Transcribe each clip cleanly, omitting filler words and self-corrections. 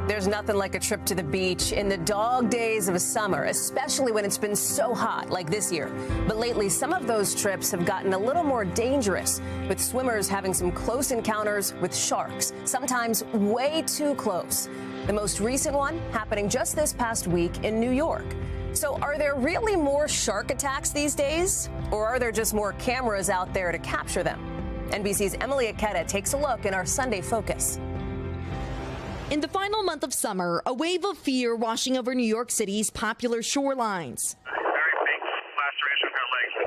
There's nothing like a trip to the beach in the dog days of summer, especially when it's been so hot like this year. But lately, some of those trips have gotten a little more dangerous, with swimmers having some close encounters with sharks, sometimes way too close. The most recent one happening just this past week in New York. So are there really more shark attacks these days? Or are there just more cameras out there to capture them? NBC's Emilie Ikeda takes a look in our Sunday Focus. In the final month of summer, a wave of fear washing over New York City's popular shorelines.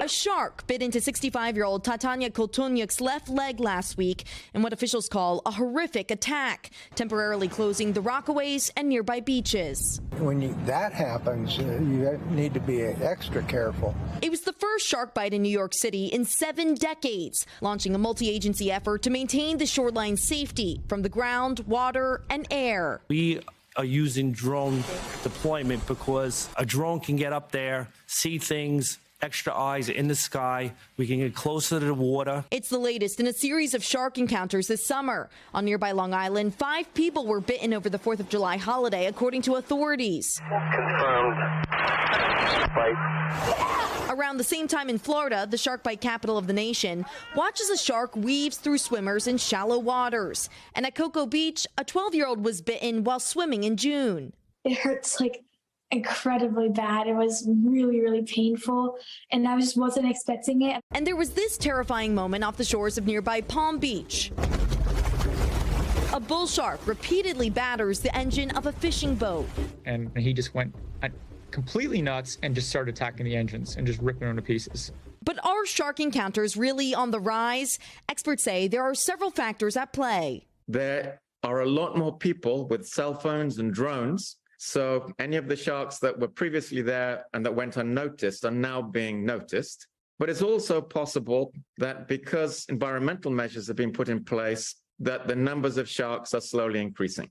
A shark bit into 65-year-old Tatania Koltuniuk's left leg last week in what officials call a horrific attack, temporarily closing the Rockaways and nearby beaches. When that happens, you need to be extra careful. It was the first shark bite in New York City in 7 decades, launching a multi-agency effort to maintain the shoreline safety from the ground, water, and air. We are using drone deployment because a drone can get up there, see things, extra eyes in the sky. We can get closer to the water. It's the latest in a series of shark encounters this summer. On nearby Long Island, 5 people were bitten over the 4th of July holiday, according to authorities. Confirmed. Bite. Around the same time in Florida, the shark bite capital of the nation, watch as a shark weaves through swimmers in shallow waters. And at Cocoa Beach, a 12-year-old was bitten while swimming in June. It hurts like incredibly bad. It was really, really painful, and I just wasn't expecting it. And there was this terrifying moment off the shores of nearby Palm Beach. A bull shark repeatedly batters the engine of a fishing boat. And he just went completely nuts and just started attacking the engines and just ripping them to pieces. But are shark encounters really on the rise? Experts say there are several factors at play. There are a lot more people with cell phones and drones. So any of the sharks that were previously there and that went unnoticed are now being noticed. But it's also possible that because environmental measures have been put in place, that the numbers of sharks are slowly increasing.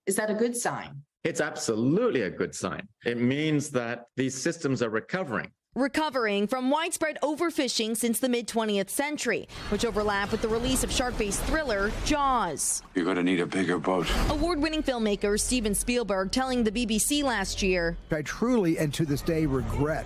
Is that a good sign? It's absolutely a good sign. It means that these systems are recovering. Recovering from widespread overfishing since the mid-20th century, which overlapped with the release of shark-based thriller Jaws. You're going to need a bigger boat. Award-winning filmmaker Steven Spielberg telling the BBC last year, I truly and to this day regret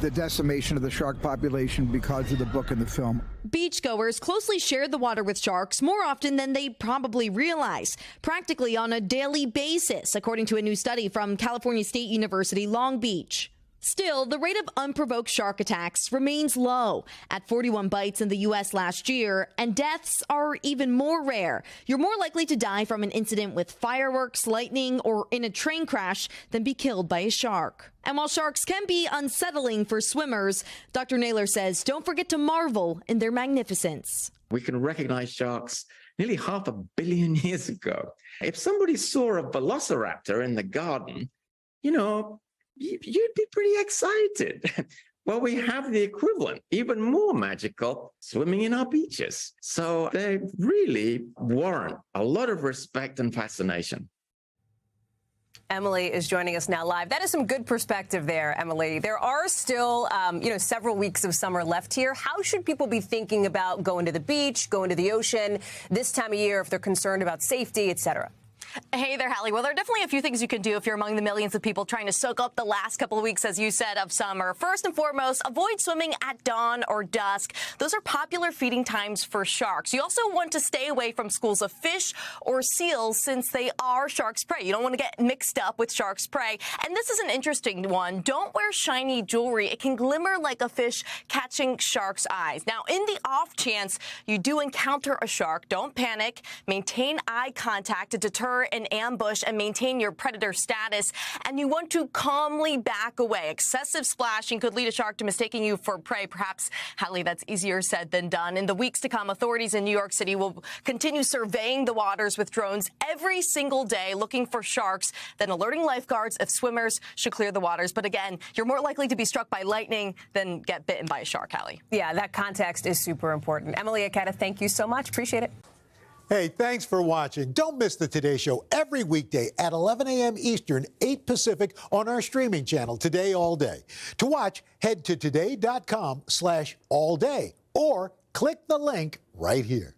the decimation of the shark population because of the book and the film. Beachgoers closely share the water with sharks more often than they probably realize, practically on a daily basis, according to a new study from California State University, Long Beach. Still, the rate of unprovoked shark attacks remains low at 41 bites in the U.S. last year, and deaths are even more rare. You're more likely to die from an incident with fireworks, lightning, or in a train crash than be killed by a shark. And while sharks can be unsettling for swimmers, Dr. Naylor says don't forget to marvel in their magnificence. We can recognize sharks nearly 500 million years ago. If somebody saw a velociraptor in the garden, you'd be pretty excited. Well, we have the equivalent, even more magical, swimming in our beaches. So they really warrant a lot of respect and fascination. Emilie is joining us now live. That is some good perspective there, Emilie. There are still, several weeks of summer left here. How should people be thinking about going to the beach, going to the ocean this time of year if they're concerned about safety, et cetera? Hey there, Hallie. Well, there are definitely a few things you can do if you're among the millions of people trying to soak up the last couple of weeks, as you said, of summer. First and foremost, avoid swimming at dawn or dusk. Those are popular feeding times for sharks. You also want to stay away from schools of fish or seals since they are shark's prey. You don't want to get mixed up with shark's prey. And this is an interesting one. Don't wear shiny jewelry. It can glimmer like a fish catching shark's eyes. Now, in the off chance you do encounter a shark, don't panic. Maintain eye contact to deter an ambush and maintain your predator status, and you want to calmly back away. Excessive splashing could lead a shark to mistaking you for prey. Perhaps, Hallie, that's easier said than done. In the weeks to come, authorities in New York City will continue surveying the waters with drones every single day, looking for sharks, then alerting lifeguards if swimmers should clear the waters. But again, you're more likely to be struck by lightning than get bitten by a shark, Hallie. Yeah, that context is super important. Emilie Ikeda, thank you so much. Appreciate it. Hey, thanks for watching. Don't miss the Today Show every weekday at 11 a.m. Eastern, 8 Pacific on our streaming channel, Today All Day. To watch, head to today.com/allday or click the link right here.